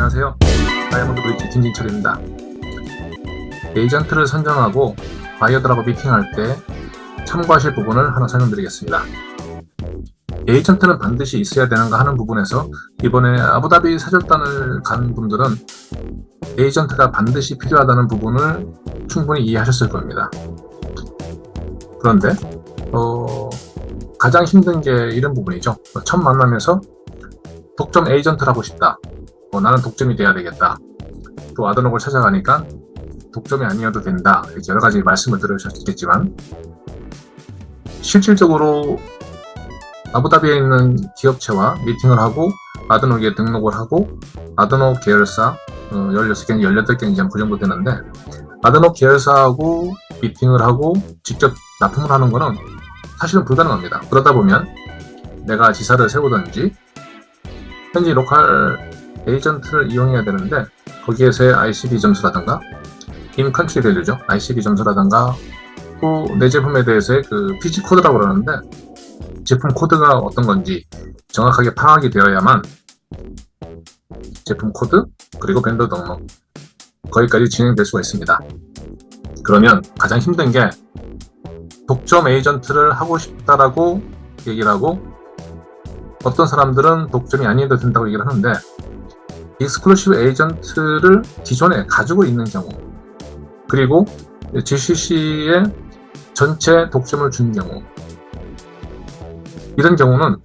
안녕하세요. 다이아몬드 브릿지 김진철입니다. 에이전트를 선정하고 바이어들하고 미팅할 때 참고하실 부분을 하나 설명드리겠습니다. 에이전트는 반드시 있어야 되는가 하는 부분에서 이번에 아부다비 사절단을 간 분들은 에이전트가 반드시 필요하다는 부분을 충분히 이해하셨을 겁니다. 그런데 가장 힘든 게 이런 부분이죠. 첫 만남에서 독점 에이전트를 하고 싶다. 나는 독점이 돼야 되겠다. 또 아드녹을 찾아가니까 독점이 아니어도 된다. 이렇게 여러 가지 말씀을 들으셨겠지만 실질적으로 아부다비에 있는 기업체와 미팅을 하고 아드녹에 등록을 하고 아드녹 계열사 16개, 18개 이제 그 정도 되는데 아드녹 계열사하고 미팅을 하고 직접 납품을 하는 거는 사실은 불가능합니다. 그러다 보면 내가 지사를 세우든지 현지 로컬 에이전트를 이용해야 되는데 거기에서의 ICB 점수라든가 인컨트리 밸류죠. ICB 점수라든가 또 내 제품에 대해서의 그 PG 코드라고 그러는데 제품 코드가 어떤 건지 정확하게 파악이 되어야만 제품 코드 그리고 벤더 등록 거기까지 진행될 수가 있습니다. 그러면 가장 힘든 게 독점 에이전트를 하고 싶다라고 얘기를 하고 어떤 사람들은 독점이 아니어도 된다고 얘기를 하는데 익스클루시브 에이전트를 기존에 가지고 있는 경우 그리고 GCC에 전체 독점을 준 경우 이런 경우는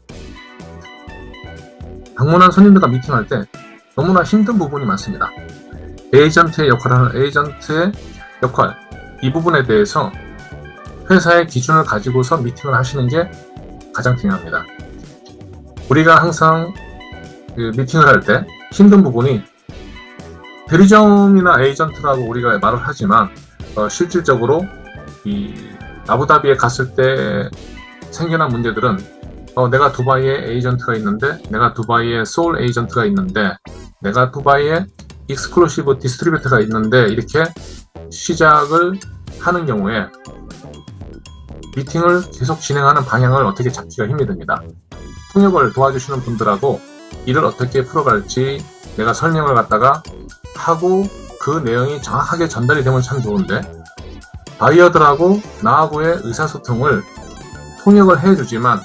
방문한 손님들과 미팅할 때 너무나 힘든 부분이 많습니다. 에이전트의 역할을 하는 에이전트의 역할 이 부분에 대해서 회사의 기준을 가지고서 미팅을 하시는 게 가장 중요합니다. 우리가 항상 미팅을 할 때 힘든 부분이 대리점이나 에이전트라고 우리가 말을 하지만 실질적으로 이 아부다비에 갔을 때 생겨난 문제들은 내가 두바이에 에이전트가 있는데 내가 두바이에 소울 에이전트가 있는데 내가 두바이에 익스클루시브 디스트리뷰터가 있는데 이렇게 시작을 하는 경우에 미팅을 계속 진행하는 방향을 어떻게 잡기가 힘이 듭니다. 통역을 도와주시는 분들하고 일을 어떻게 풀어갈지 내가 설명을 갖다가 하고 그 내용이 정확하게 전달이 되면 참 좋은데 바이어들하고 나하고의 의사소통을 통역을 해주지만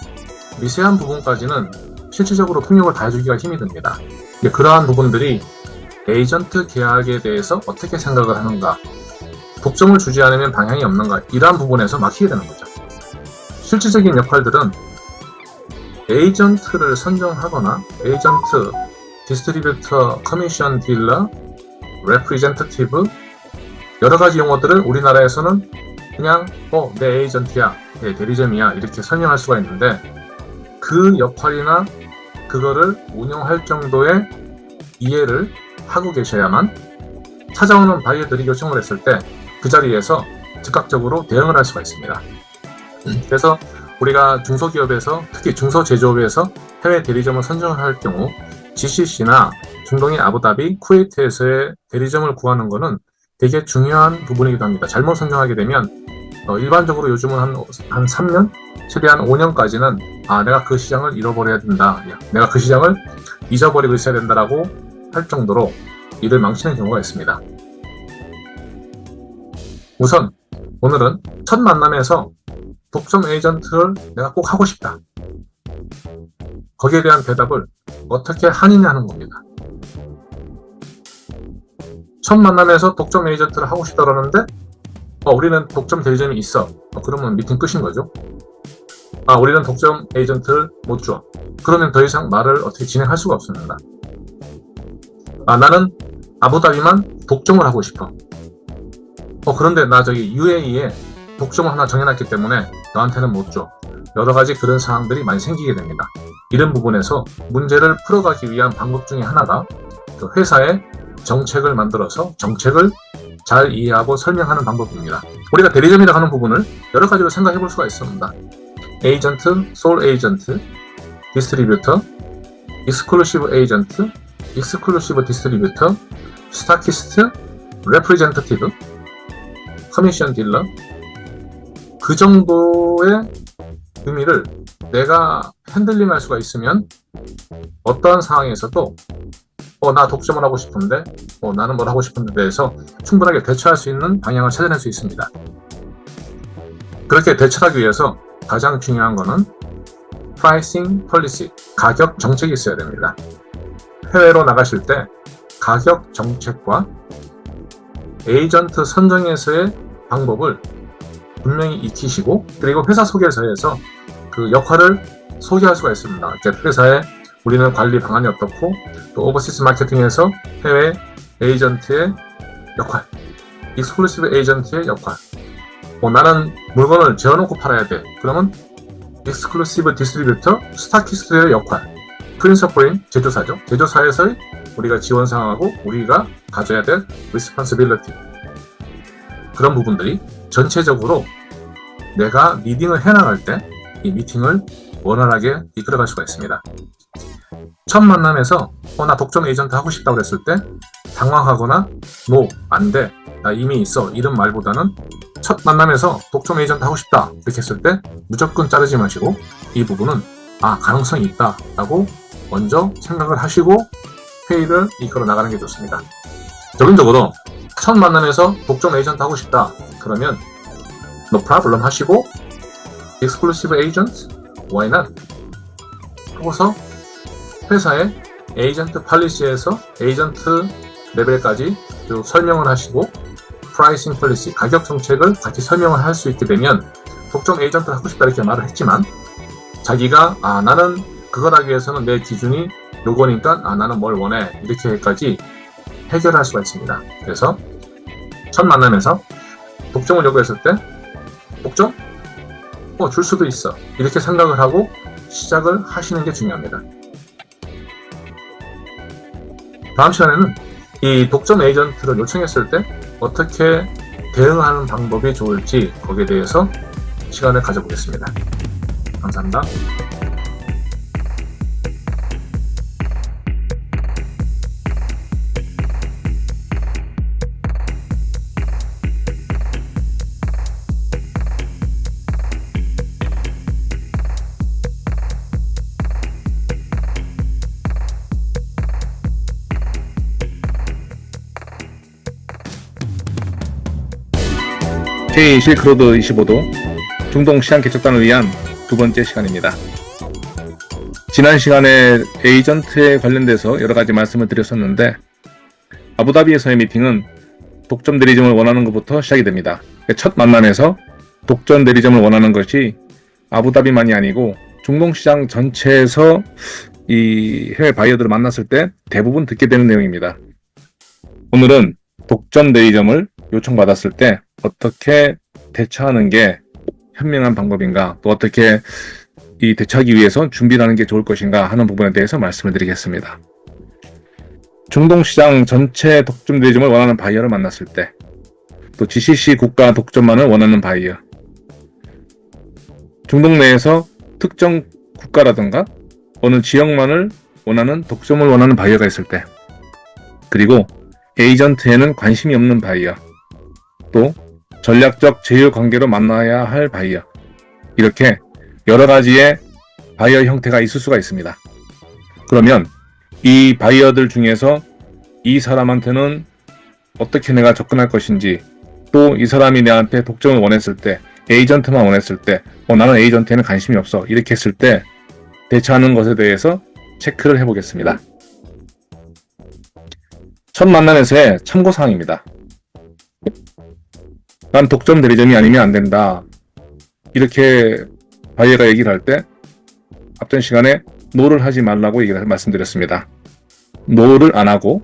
미세한 부분까지는 실질적으로 통역을 다 해주기가 힘이 듭니다. 그러한 부분들이 에이전트 계약에 대해서 어떻게 생각을 하는가 독점을 주지 않으면 방향이 없는가 이러한 부분에서 막히게 되는 거죠. 실질적인 역할들은 에이전트를 선정하거나 에이전트, 디스트리뷰터, 커미션 딜러, 레프리젠터티브 여러 가지 용어들을 우리나라에서는 그냥 내 에이전트야, 내 대리점이야 이렇게 설명할 수가 있는데 그 역할이나 그거를 운영할 정도의 이해를 하고 계셔야만 찾아오는 바이어들이 요청을 했을 때 그 자리에서 즉각적으로 대응을 할 수가 있습니다. 그래서 우리가 중소기업에서 특히 중소제조업에서 해외 대리점을 선정을 할 경우 GCC나 중동의 아부다비, 쿠웨이트에서의 대리점을 구하는 것은 되게 중요한 부분이기도 합니다. 잘못 선정하게 되면 일반적으로 요즘은 한 3년? 최대한 5년까지는 내가 그 시장을 잃어버려야 된다. 내가 그 시장을 잊어버리고 있어야 된다라고 할 정도로 일을 망치는 경우가 있습니다. 우선 오늘은 첫 만남에서 독점 에이전트를 내가 꼭 하고 싶다. 거기에 대한 대답을 어떻게 하느냐 하는 겁니다. 첫 만남에서 독점 에이전트를 하고 싶다 그러는데 우리는 독점 대리점이 있어. 그러면 미팅 끝인 거죠. 우리는 독점 에이전트를 못 줘. 그러면 더 이상 말을 어떻게 진행할 수가 없습니다. 나는 아부다비만 독점을 하고 싶어. 그런데 나 저기 UAE에 독점을 하나 정해놨기 때문에 너한테는 못 줘. 여러 가지 그런 상황들이 많이 생기게 됩니다. 이런 부분에서 문제를 풀어가기 위한 방법 중에 하나가 그 회사의 정책을 만들어서 정책을 잘 이해하고 설명하는 방법입니다. 우리가 대리점이라고 하는 부분을 여러 가지로 생각해 볼 수가 있습니다. 에이전트, 소울 에이전트, 디스트리뷰터, 익스클루시브 에이전트, 익스클루시브 디스트리뷰터, 스타키스트, 레프리젠터티브, 커미션 딜러 그 정도의 의미를 내가 핸들링 할 수가 있으면 어떠한 상황에서도 나 독점을 하고 싶은데, 나는 뭘 하고 싶은데 대해서 충분하게 대처할 수 있는 방향을 찾아낼 수 있습니다. 그렇게 대처하기 위해서 가장 중요한 거는 pricing policy, 가격 정책이 있어야 됩니다. 해외로 나가실 때 가격 정책과 에이전트 선정에서의 방법을 분명히 익히시고, 그리고 회사 소개서에서 그 역할을 소개할 수가 있습니다. 회사에 우리는 관리 방안이 어떻고, 또 오버시스 마케팅에서 해외 에이전트의 역할, 익스클루시브 에이전트의 역할, 나는 물건을 재워놓고 팔아야 돼. 그러면 익스클루시브 디스트리뷰터, 스타키스트의 역할, 프린서플인 제조사죠. 제조사에서의 우리가 지원 상황하고 우리가 가져야 될 리스폰시빌리티, 그런 부분들이 전체적으로 내가 미팅을 해나갈 때 이 미팅을 원활하게 이끌어갈 수가 있습니다. 첫 만남에서 나 독점 에이전트 하고 싶다고 그랬을 때 당황하거나 no, 안 돼, 나 이미 있어, 이런 말보다는 첫 만남에서 독점 에이전트 하고 싶다 이렇게 했을 때 무조건 자르지 마시고 이 부분은 가능성이 있다 라고 먼저 생각을 하시고 회의를 이끌어 나가는 게 좋습니다. 적극적으로 첫 만남에서 독점 에이전트 하고 싶다 그러면 no problem 하시고 exclusive agent, why not? 하고서 회사의 에이전트 팔리시에서 에이전트 레벨까지 쭉 설명을 하시고 pricing policy, 가격 정책을 같이 설명을 할 수 있게 되면 독점 에이전트를 하고 싶다 이렇게 말을 했지만 자기가 나는 그걸 하기 위해서는 내 기준이 요거니까 나는 뭘 원해 이렇게까지 해결할 수가 있습니다. 그래서 첫 만남에서 독점을 요구했을 때 독점? 줄 수도 있어 이렇게 생각을 하고 시작을 하시는 게 중요합니다. 다음 시간에는 이 독점 에이전트를 요청했을 때 어떻게 대응하는 방법이 좋을지 거기에 대해서 시간을 가져보겠습니다. 감사합니다. K 실크로드 25도 중동 시장 개척단을 위한 두 번째 시간입니다. 지난 시간에 에이전트에 관련돼서 여러 가지 말씀을 드렸었는데 아부다비에서의 미팅은 독점 대리점을 원하는 것부터 시작이 됩니다. 첫 만남에서 독점 대리점을 원하는 것이 아부다비만이 아니고 중동 시장 전체에서 이 해외 바이어들을 만났을 때 대부분 듣게 되는 내용입니다. 오늘은 독점 대리점을 요청받았을 때 어떻게 대처하는 게 현명한 방법인가, 또 어떻게 이 대처하기 위해서 준비를 하는 게 좋을 것인가 하는 부분에 대해서 말씀을 드리겠습니다. 중동 시장 전체 독점 대리점을 원하는 바이어를 만났을 때, 또 GCC 국가 독점만을 원하는 바이어, 중동 내에서 특정 국가라든가 어느 지역만을 원하는 독점을 원하는 바이어가 있을 때, 그리고 에이전트에는 관심이 없는 바이어, 또 전략적 제휴 관계로 만나야 할 바이어, 이렇게 여러 가지의 바이어 형태가 있을 수가 있습니다. 그러면 이 바이어들 중에서 이 사람한테는 어떻게 내가 접근할 것인지, 또 이 사람이 내한테 독점을 원했을 때, 에이전트만 원했을 때, 나는 에이전트에는 관심이 없어 이렇게 했을 때 대처하는 것에 대해서 체크를 해보겠습니다. 첫 만남에서의 참고사항입니다. 난 독점 대리점이 아니면 안 된다, 이렇게 바이어가 얘기를 할 때 앞전 시간에 노를 하지 말라고 말씀드렸습니다. 노를 안 하고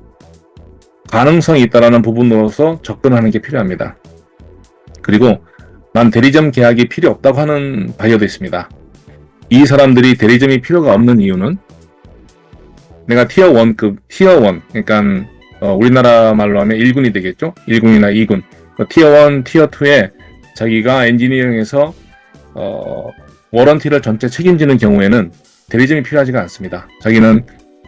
가능성이 있다는 부분으로서 접근하는 게 필요합니다. 그리고 난 대리점 계약이 필요 없다고 하는 바이어도 있습니다. 이 사람들이 대리점이 필요가 없는 이유는 내가 티어 1급, 티어 1, 그러니까 우리나라 말로 하면 1군이 되겠죠? 1군이나 2군. 티어 1, 티어 2에 자기가 엔지니어링에서 워런티를 전체 책임지는 경우에는 대리점이 필요하지가 않습니다. 자기는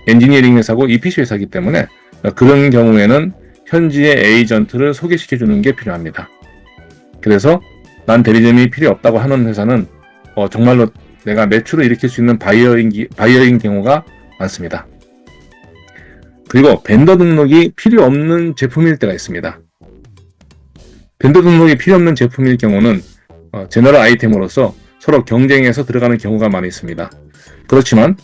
엔지니어링 회사고 EPC 회사이기 때문에 그런 경우에는 현지의 에이전트를 소개시켜주는 게 필요합니다. 그래서 난 대리점이 필요 없다고 하는 회사는 정말로 내가 매출을 일으킬 수 있는 바이어인 경우가 많습니다. 그리고 벤더 등록이 필요 없는 제품일 때가 있습니다. 벤더 등록이 필요 없는 제품일 경우는 제너럴 아이템으로서 서로 경쟁해서 들어가는 경우가 많이 있습니다. 그렇지만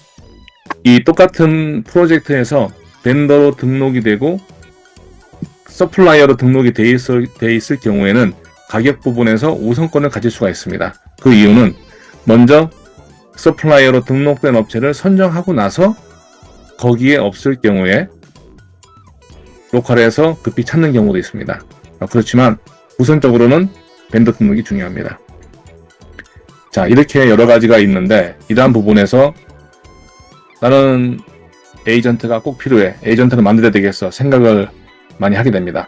이 똑같은 프로젝트에서 벤더로 등록이 되고 서플라이어로 등록이 돼 있을 경우에는 가격 부분에서 우선권을 가질 수가 있습니다. 그 이유는 먼저 서플라이어로 등록된 업체를 선정하고 나서 거기에 없을 경우에 로컬에서 급히 찾는 경우도 있습니다. 그렇지만 우선적으로는 벤더 등록이 중요합니다. 자, 이렇게 여러 가지가 있는데 이러한 부분에서 나는 에이전트가 꼭 필요해. 에이전트를 만들어야 되겠어. 생각을 많이 하게 됩니다.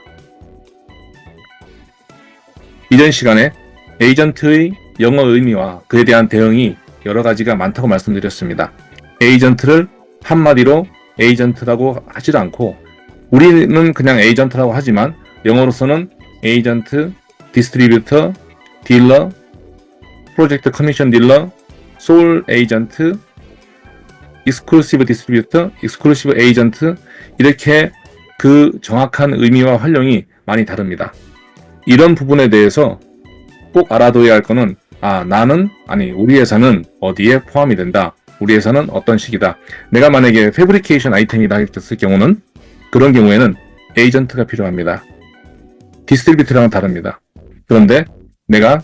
이전 시간에 에이전트의 영어 의미와 그에 대한 대응이 여러 가지가 많다고 말씀드렸습니다. 에이전트를 한마디로 에이전트라고 하지 않고 우리는 그냥 에이전트라고 하지만 영어로서는 에이전트, 디스트리뷰터, 딜러, 프로젝트 커미션 딜러, 소울 에이전트, 익스클루시브 디스트리뷰터, 익스클루시브 에이전트 이렇게 그 정확한 의미와 활용이 많이 다릅니다. 이런 부분에 대해서 꼭 알아둬야 할 거는 우리 회사는 어디에 포함이 된다. 우리 회사는 어떤 식이다. 내가 만약에 패브리케이션 아이템이다 했을 경우는 그런 경우에는 에이전트가 필요합니다. 디스트리뷰터랑은 다릅니다. 그런데 내가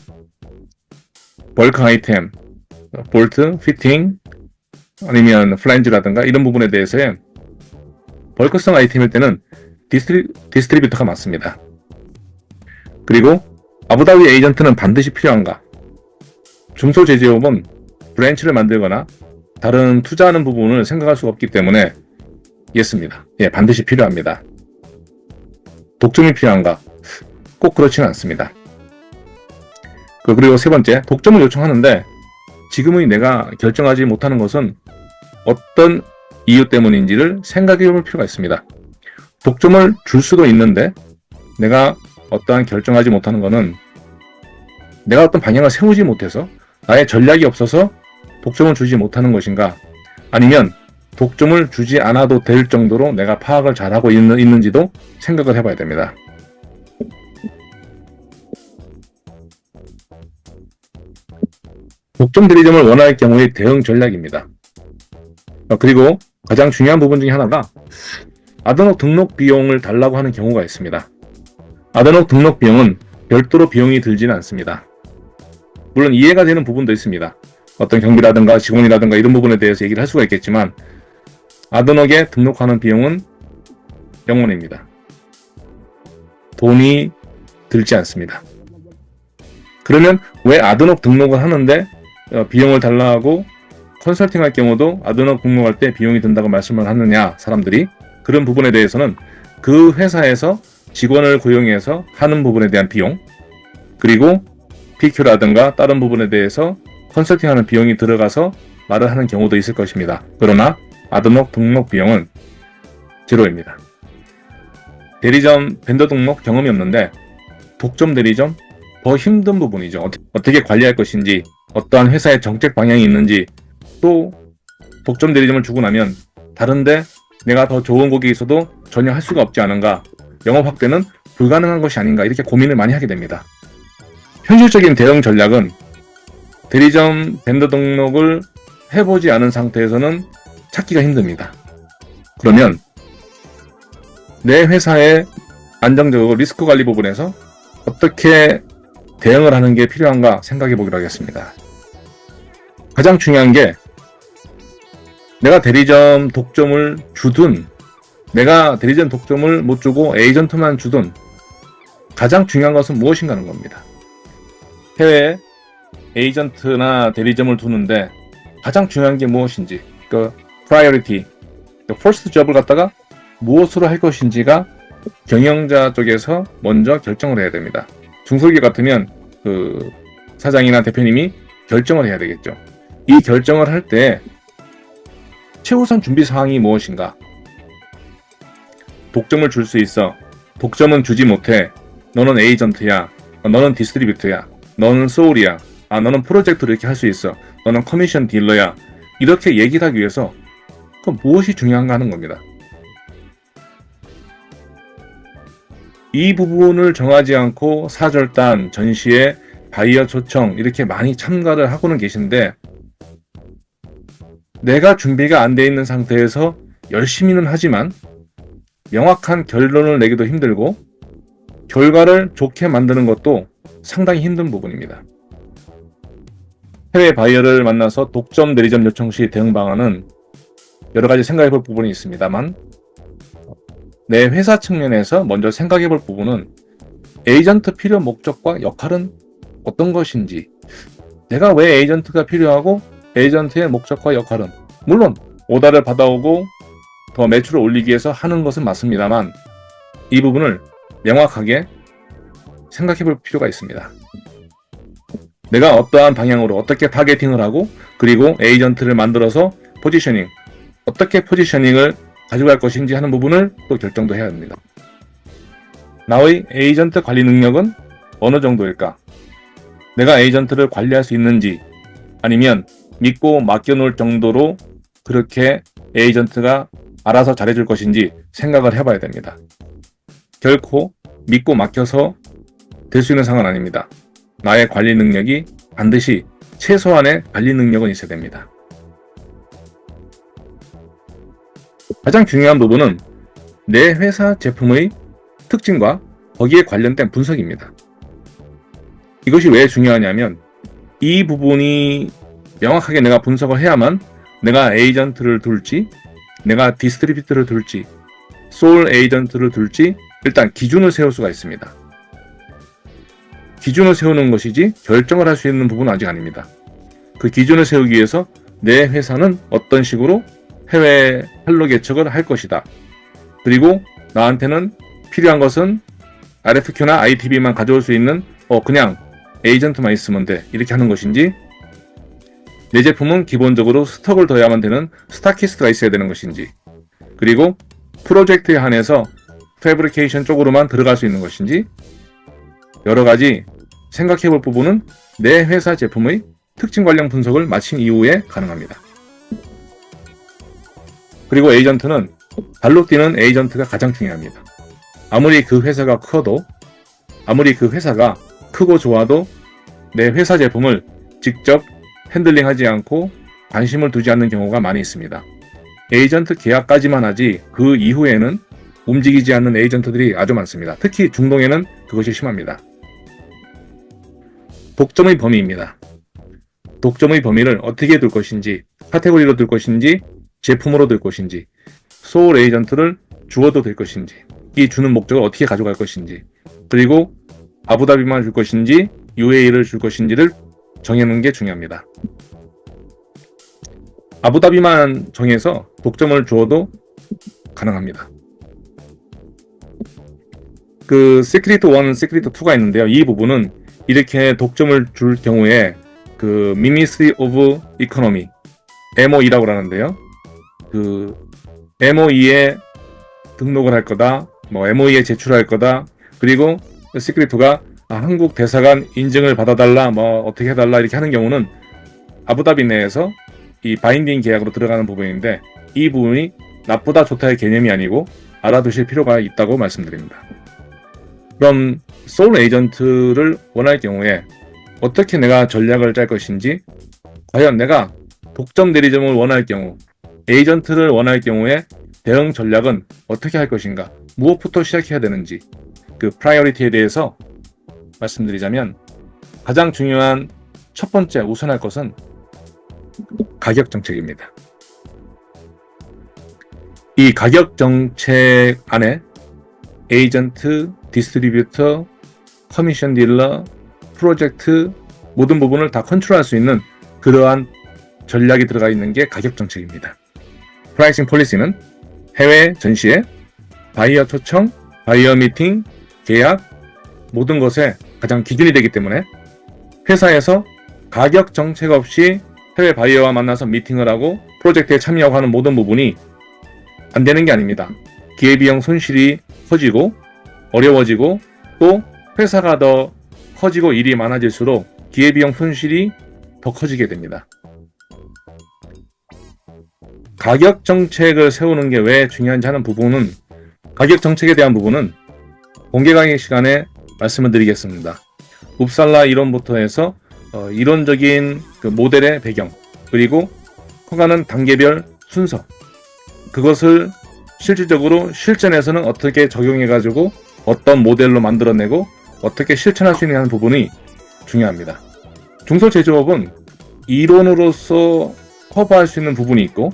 벌크 아이템, 볼트, 피팅, 아니면 플랜지라든가 이런 부분에 대해서의 벌크성 아이템일 때는 디스트리뷰터가 맞습니다. 그리고 아부다비 에이전트는 반드시 필요한가? 중소제조업은 브랜치를 만들거나 다른 투자하는 부분을 생각할 수가 없기 때문에 예스입니다. 예, 반드시 필요합니다. 독점이 필요한가? 꼭 그렇지는 않습니다. 그리고 세 번째, 독점을 요청하는데 지금의 내가 결정하지 못하는 것은 어떤 이유 때문인지를 생각해 볼 필요가 있습니다. 독점을 줄 수도 있는데 내가 어떠한 결정하지 못하는 것은 내가 어떤 방향을 세우지 못해서 나의 전략이 없어서 독점을 주지 못하는 것인가? 아니면 독점을 주지 않아도 될 정도로 내가 파악을 잘하고 있는지도 생각을 해봐야 됩니다. 독점 대리점을 원할 경우의 대응 전략입니다. 그리고 가장 중요한 부분 중에 하나가 아드녹 등록 비용을 달라고 하는 경우가 있습니다. 아드녹 등록 비용은 별도로 비용이 들지는 않습니다. 물론 이해가 되는 부분도 있습니다. 어떤 경비라든가 직원이라든가 이런 부분에 대해서 얘기를 할 수가 있겠지만 아드녹에 등록하는 비용은 0원입니다. 돈이 들지 않습니다. 그러면 왜 아드녹 등록을 하는데 비용을 달라 하고 컨설팅 할 경우도 아드녹 등록할 때 비용이 든다고 말씀을 하느냐, 사람들이. 그런 부분에 대해서는 그 회사에서 직원을 고용해서 하는 부분에 대한 비용, 그리고 PQ라든가 다른 부분에 대해서 컨설팅하는 비용이 들어가서 말을 하는 경우도 있을 것입니다. 그러나 아드녹 등록 비용은 제로입니다. 대리점 벤더 등록 경험이 없는데 독점 대리점 더 힘든 부분이죠. 어떻게 관리할 것인지, 어떠한 회사의 정책 방향이 있는지, 또 독점 대리점을 주고 나면 다른데 내가 더 좋은 곡이 있어도 전혀 할 수가 없지 않은가, 영업 확대는 불가능한 것이 아닌가, 이렇게 고민을 많이 하게 됩니다. 현실적인 대응 전략은 대리점 벤더 등록을 해보지 않은 상태에서는 찾기가 힘듭니다. 그러면 내 회사의 안정적으로 리스크 관리 부분에서 어떻게 대응을 하는 게 필요한가 생각해 보기로 하겠습니다. 가장 중요한 게 내가 대리점 독점을 주든 내가 대리점 독점을 못 주고 에이전트만 주든 가장 중요한 것은 무엇인가 하는 겁니다. 해외에 에이전트나 대리점을 두는데 가장 중요한 게 무엇인지, 그 프라이어리티, 퍼스트 잡을 갖다가 무엇으로 할 것인지가 경영자 쪽에서 먼저 결정을 해야 됩니다. 중소기업 같으면 그 사장이나 대표님이 결정을 해야 되겠죠. 이 결정을 할 때 최우선 준비 사항이 무엇인가? 독점을 줄 수 있어. 독점은 주지 못해. 너는 에이전트야. 너는 디스트리뷰터야. 너는 소울이야. 너는 프로젝트를 이렇게 할 수 있어. 너는 커미션 딜러야. 이렇게 얘기를 하기 위해서 그럼 무엇이 중요한가 하는 겁니다. 이 부분을 정하지 않고 사절단, 전시회, 바이어 초청 이렇게 많이 참가를 하고는 계신데 내가 준비가 안 돼 있는 상태에서 열심히는 하지만 명확한 결론을 내기도 힘들고 결과를 좋게 만드는 것도 상당히 힘든 부분입니다. 해외 바이어를 만나서 독점 대리점 요청 시 대응 방안은 여러 가지 생각해 볼 부분이 있습니다만 내 회사 측면에서 먼저 생각해 볼 부분은 에이전트 필요 목적과 역할은 어떤 것인지, 내가 왜 에이전트가 필요하고 에이전트의 목적과 역할은 물론 오더를 받아오고 더 매출을 올리기 위해서 하는 것은 맞습니다만 이 부분을 명확하게 생각해 볼 필요가 있습니다. 내가 어떠한 방향으로 어떻게 타겟팅을 하고 그리고 에이전트를 만들어서 포지셔닝, 어떻게 포지셔닝을 가져갈 것인지 하는 부분을 또 결정도 해야 합니다. 나의 에이전트 관리 능력은 어느 정도일까? 내가 에이전트를 관리할 수 있는지 아니면 믿고 맡겨놓을 정도로 그렇게 에이전트가 알아서 잘해줄 것인지 생각을 해봐야 됩니다. 결코 믿고 맡겨서 될 수 있는 상황은 아닙니다. 나의 관리 능력이 반드시 최소한의 관리 능력은 있어야 됩니다. 가장 중요한 부분은 내 회사 제품의 특징과 거기에 관련된 분석입니다. 이것이 왜 중요하냐면 이 부분이 명확하게 내가 분석을 해야만 내가 에이전트를 둘지 내가 디스트리뷰터를 둘지 솔 에이전트를 둘지 일단 기준을 세울 수가 있습니다. 기준을 세우는 것이지 결정을 할 수 있는 부분은 아직 아닙니다. 그 기준을 세우기 위해서 내 회사는 어떤 식으로 해외 판로 개척을 할 것이다. 그리고 나한테는 필요한 것은 RFQ나 ITB만 가져올 수 있는 그냥 에이전트만 있으면 돼. 이렇게 하는 것인지 내 제품은 기본적으로 스톡을 둬야만 되는 스타키스트가 있어야 되는 것인지 그리고 프로젝트에 한해서 패브리케이션 쪽으로만 들어갈 수 있는 것인지 여러 가지 생각해 볼 부분은 내 회사 제품의 특징 관련 분석을 마친 이후에 가능합니다. 그리고 에이전트는 발로 뛰는 에이전트가 가장 중요합니다. 아무리 그 회사가 커도 아무리 그 회사가 크고 좋아도 내 회사 제품을 직접 핸들링하지 않고 관심을 두지 않는 경우가 많이 있습니다. 에이전트 계약까지만 하지 그 이후에는 움직이지 않는 에이전트들이 아주 많습니다. 특히 중동에는 그것이 심합니다. 독점의 범위입니다. 독점의 범위를 어떻게 둘 것인지, 카테고리로 둘 것인지, 제품으로 둘 것인지, 소울 에이전트를 주어도 될 것인지, 이 주는 목적을 어떻게 가져갈 것인지, 그리고 아부다비만 줄 것인지, UAE를 줄 것인지를 정해놓는 게 중요합니다. 아부다비만 정해서 독점을 주어도 가능합니다. 그 시크릿 1, 시크릿 2가 있는데요. 이 부분은 이렇게 독점을 줄 경우에 그 Ministry of Economy, MOE라고 하는데요. 그 MOE에 등록을 할 거다, MOE에 제출할 거다, 그리고 시크릿 2가 한국 대사관 인증을 받아달라, 어떻게 해달라 이렇게 하는 경우는 아부다비 내에서 이 바인딩 계약으로 들어가는 부분인데 이 부분이 나쁘다 좋다의 개념이 아니고 알아두실 필요가 있다고 말씀드립니다. 그럼 소울 에이전트를 원할 경우에 어떻게 내가 전략을 짤 것인지, 과연 내가 독점 대리점을 원할 경우, 에이전트를 원할 경우에 대응 전략은 어떻게 할 것인가, 무엇부터 시작해야 되는지 그 프라이어리티에 대해서 말씀드리자면 가장 중요한 첫 번째 우선할 것은 가격 정책입니다. 이 가격 정책 안에 에이전트, 디스트리뷰터, 커미션 딜러, 프로젝트 모든 부분을 다 컨트롤할 수 있는 그러한 전략이 들어가 있는 게 가격 정책입니다. 프라이싱 폴리시는 해외 전시회, 바이어 초청, 바이어 미팅, 계약 모든 것에 가장 기준이 되기 때문에 회사에서 가격 정책 없이 해외 바이어와 만나서 미팅을 하고 프로젝트에 참여하고 하는 모든 부분이 안 되는 게 아닙니다. 기회비용 손실이 커지고 어려워지고 또 회사가 더 커지고 일이 많아질수록 기회비용 손실이 더 커지게 됩니다. 가격 정책을 세우는 게 왜 중요한지 하는 부분은, 가격 정책에 대한 부분은 공개 강의 시간에 말씀을 드리겠습니다. 웁살라 이론부터 해서 이론적인 그 모델의 배경, 그리고 커가는 단계별 순서, 그것을 실질적으로 실전에서는 어떻게 적용해가지고 어떤 모델로 만들어내고 어떻게 실천할 수 있는 부분이 중요합니다. 중소제조업은 이론으로서 커버할 수 있는 부분이 있고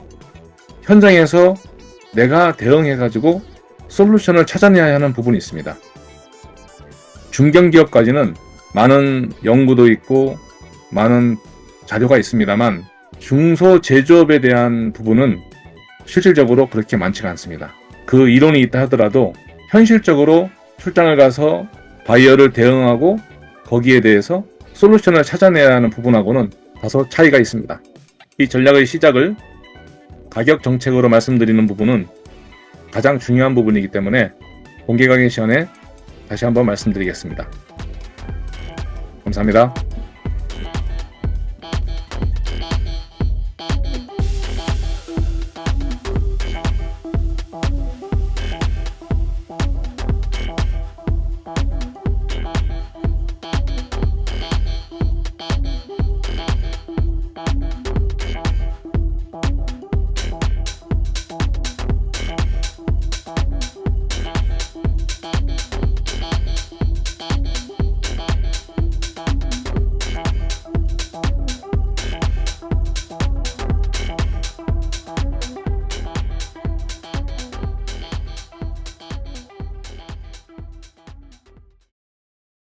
현장에서 내가 대응해가지고 솔루션을 찾아내야 하는 부분이 있습니다. 중견기업까지는 많은 연구도 있고 많은 자료가 있습니다만 중소제조업에 대한 부분은 실질적으로 그렇게 많지가 않습니다. 그 이론이 있다 하더라도 현실적으로 출장을 가서 바이어를 대응하고 거기에 대해서 솔루션을 찾아내야 하는 부분하고는 다소 차이가 있습니다. 이 전략의 시작을 가격 정책으로 말씀드리는 부분은 가장 중요한 부분이기 때문에 공개 강의 시간에 다시 한번 말씀드리겠습니다. 감사합니다.